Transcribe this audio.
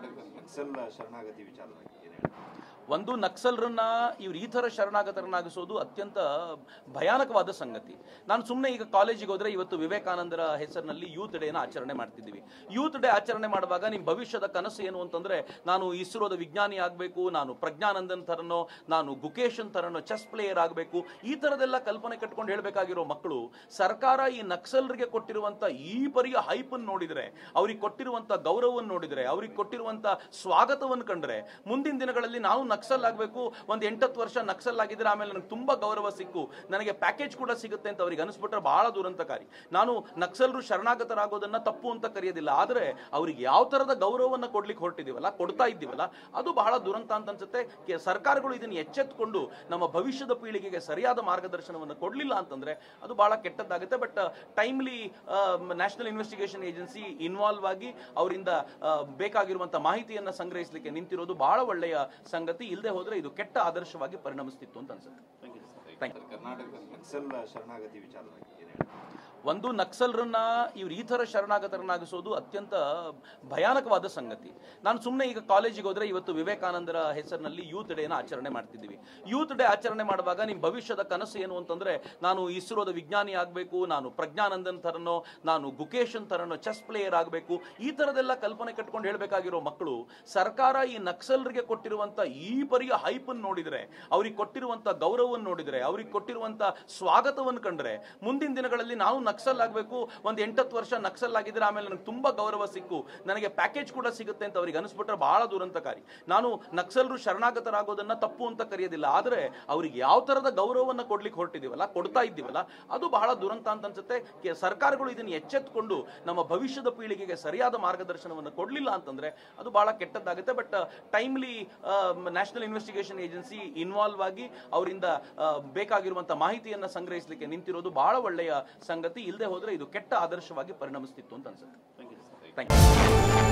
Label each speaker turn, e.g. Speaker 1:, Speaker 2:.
Speaker 1: ಕರ್ನಾಟಕದಲ್ಲಿ ನಕ್ಸಲ್ ಶರಣಾಗತಿ ವಿಚಾರವಾಗಿ
Speaker 2: ಒಂದು ನಕ್ಸಲರನ್ನ ಇವ್ರು ಈ ಥರ ಶರಣಾಗತರನ್ನಾಗಿಸೋದು ಅತ್ಯಂತ ಭಯಾನಕವಾದ ಸಂಗತಿ. ನಾನು ಸುಮ್ಮನೆ ಈಗ ಕಾಲೇಜಿಗೆ ಹೋದ್ರೆ ಇವತ್ತು ವಿವೇಕಾನಂದರ ಹೆಸರಿನಲ್ಲಿ ಯೂತ್ ಡೇನ ಆಚರಣೆ ಮಾಡ್ತಿದ್ದೀವಿ. ಯೂತ್ ಡೇ ಆಚರಣೆ ಮಾಡುವಾಗ ನಿಮ್ಮ ಭವಿಷ್ಯದ ಕನಸು ಏನು ಅಂತಂದ್ರೆ, ನಾನು ಇಸ್ರೋದ ವಿಜ್ಞಾನಿ ಆಗಬೇಕು, ನಾನು ಪ್ರಜ್ಞಾನಂದನ್ ಥರನೋ, ನಾನು ಗುಕೇಶನ್ ಥರನೋ ಚೆಸ್ ಪ್ಲೇಯರ್ ಆಗಬೇಕು, ಈ ಥರದೆಲ್ಲ ಕಲ್ಪನೆ ಕಟ್ಕೊಂಡು ಹೇಳಬೇಕಾಗಿರೋ ಮಕ್ಕಳು ಸರ್ಕಾರ ಈ ನಕ್ಸಲರಿಗೆ ಕೊಟ್ಟಿರುವಂಥ ಈ ಪರಿಯ ಹೈಪನ್ನು ನೋಡಿದರೆ, ಅವ್ರಿಗೆ ಕೊಟ್ಟಿರುವಂಥ ಗೌರವವನ್ನು ನೋಡಿದರೆ, ಅವ್ರಿಗೆ ಕೊಟ್ಟಿರುವಂಥ ಸ್ವಾಗತವನ್ನು ಕಂಡ್ರೆ, ಮುಂದಿನ ದಿನಗಳಲ್ಲಿ ನಾವು ನಕ್ಸಲ್ ಆಗಬೇಕು, ಒಂದು 8-10 ವರ್ಷ ನಕ್ಸಲ್ ಆಗಿದ್ರೆ ಆಮೇಲೆ ನನಗೆ ತುಂಬಾ ಗೌರವ ಸಿಕ್ಕು, ನನಗೆ ಪ್ಯಾಕೇಜ್ ಕೂಡ ಸಿಗುತ್ತೆ ಅಂತ ಅವ್ರಿಗೆ ಅನಿಸ್ಬಿಟ್ರೆ ಬಹಳ ದುರಂತಕಾರಿ. ನಾನು ನಕ್ಸಲರು ಶರಣಾಗತರಾಗೋದನ್ನ ತಪ್ಪು ಅಂತ ಕರೆಯೋದಿಲ್ಲ, ಆದರೆ ಅವ್ರಿಗೆ ಯಾವ ತರದ ಗೌರವವನ್ನು ಕೊಡ್ಲಿಕ್ಕೆ ಹೊರಟಿದೀವಲ್ಲ, ಕೊಡ್ತಾ ಇದ್ದೀವಲ್ಲ, ಅದು ಬಹಳ ದುರಂತ ಅಂತ ಅನ್ಸುತ್ತೆ. ಸರ್ಕಾರಗಳು ಇದನ್ನು ಎಚ್ಚೆತ್ತುಕೊಂಡು ನಮ್ಮ ಭವಿಷ್ಯದ ಪೀಳಿಗೆಗೆ ಸರಿಯಾದ ಮಾರ್ಗದರ್ಶನವನ್ನು ಕೊಡಲಿಲ್ಲ ಅಂತಂದ್ರೆ ಅದು ಬಹಳ ಕೆಟ್ಟದ್ದಾಗುತ್ತೆ. But timely national investigation agency involve ಆಗಿ ಅವರಿಂದ ಬೇಕಾಗಿರುವಂತಹ ಮಾಹಿತಿಯನ್ನ ಸಂಗ್ರಹಿಸಲಿಕ್ಕೆ ನಿಂತಿರೋದು ಬಹಳ ಒಳ್ಳೆಯ ಸಂಗತಿ. ಇಲ್ಲದೆ ಹೋದ್ರೆ ಇದು ಕೆಟ್ಟ ಆದರ್ಶವಾಗಿ ಪರಿಣಮಿಸ್ತಿತ್ತು ಅಂತ ಅನ್ಸುತ್ತೆ.
Speaker 1: ಕರ್ನಾಟಕದಲ್ಲಿ ನಕ್ಸಲ್ ಶರಣಾಗತಿ ವಿಚಾರವಾಗಿ
Speaker 2: ಒಂದು ನಕ್ಸಲರನ್ನ ಇವ್ರು ಈ ಥರ ಶರಣಾಗತರನ್ನಾಗಿಸೋದು ಅತ್ಯಂತ ಭಯಾನಕವಾದ ಸಂಗತಿ. ನಾನು ಸುಮ್ಮನೆ ಈಗ ಕಾಲೇಜಿಗೆ ಹೋದ್ರೆ ಇವತ್ತು ವಿವೇಕಾನಂದರ ಹೆಸರಿನಲ್ಲಿ ಯೂತ್ ಡೇನ ಆಚರಣೆ ಮಾಡ್ತಿದ್ದೀವಿ. ಯೂತ್ ಡೇ ಆಚರಣೆ ಮಾಡುವಾಗ ನಿಮ್ಮ ಭವಿಷ್ಯದ ಕನಸು ಏನು ಅಂತಂದ್ರೆ, ನಾನು ಇಸ್ರೋದ ವಿಜ್ಞಾನಿ ಆಗಬೇಕು, ನಾನು ಪ್ರಜ್ಞಾನಂದನ್ ಥರನೋ, ನಾನು ಗುಕೇಶನ್ ಥರನೋ ಚೆಸ್ ಪ್ಲೇಯರ್ ಆಗಬೇಕು, ಈ ಥರದೆಲ್ಲ ಕಲ್ಪನೆ ಕಟ್ಕೊಂಡು ಹೇಳಬೇಕಾಗಿರೋ ಮಕ್ಕಳು ಸರ್ಕಾರ ಈ ನಕ್ಸಲರಿಗೆ ಕೊಟ್ಟಿರುವಂಥ ಈ ಪರಿಯ ಹೈಪನ್ನು ನೋಡಿದರೆ, ಅವ್ರಿಗೆ ಕೊಟ್ಟಿರುವಂಥ ಗೌರವವನ್ನು ನೋಡಿದರೆ, ಅವ್ರಿಗೆ ಕೊಟ್ಟಿರುವಂಥ ಸ್ವಾಗತವನ್ನು ಕಂಡ್ರೆ, ಮುಂದಿನ ದಿನಗಳಲ್ಲಿ ನಾವು ನಕ್ಸಲ್ ಆಗಬೇಕು, ಒಂದು 8-10 ವರ್ಷ ನಕ್ಸಲ್ ಆಗಿದ್ರೆ ಆಮೇಲೆ ನನಗೆ ತುಂಬಾ ಗೌರವ ಸಿಕ್ಕು, ನನಗೆ ಪ್ಯಾಕೇಜ್ ಕೂಡ ಸಿಗುತ್ತೆ ಅಂತ ಅವ್ರಿಗೆ ಅನಿಸ್ಬಿಟ್ರೆ ಬಹಳ ದುರಂತಕಾರಿ. ನಾನು ನಕ್ಸಲರು ಶರಣಾಗತರಾಗೋದನ್ನ ತಪ್ಪು ಅಂತ ಕರೆಯೋದಿಲ್ಲ, ಆದರೆ ಅವ್ರಿಗೆ ಯಾವ ತರದ ಗೌರವವನ್ನು ಕೊಡ್ಲಿಕ್ಕೆ ಹೊರಟಿದೀವಲ್ಲ, ಕೊಡ್ತಾ ಇದ್ದೀವಲ್ಲ, ಅದು ಬಹಳ ದುರಂತ ಅಂತ ಅನ್ಸುತ್ತೆ. ಸರ್ಕಾರಗಳು ಇದನ್ನು ಎಚ್ಚೆತ್ತುಕೊಂಡು ನಮ್ಮ ಭವಿಷ್ಯದ ಪೀಳಿಗೆಗೆ ಸರಿಯಾದ ಮಾರ್ಗದರ್ಶನವನ್ನು ಕೊಡಲಿಲ್ಲ ಅಂತಂದ್ರೆ ಅದು ಬಹಳ ಕೆಟ್ಟದ್ದಾಗುತ್ತೆ. But timely national investigation agency involve ಆಗಿ ಅವರಿಂದ ಬೇಕಾಗಿರುವಂತಹ ಮಾಹಿತಿಯನ್ನ ಸಂಗ್ರಹಿಸಲಿಕ್ಕೆ ನಿಂತಿರೋದು ಬಹಳ ಒಳ್ಳೆಯ ಸಂಗತಿ. ಇಲ್ಲದೆ ಹೋದ್ರೆ ಇದು ಕೆಟ್ಟ ಆದರ್ಶವಾಗಿ ಪರಿಣಮಿಸ್ತಿತ್ತು ಅಂತ ಅನ್ಸುತ್ತೆ. Thank you.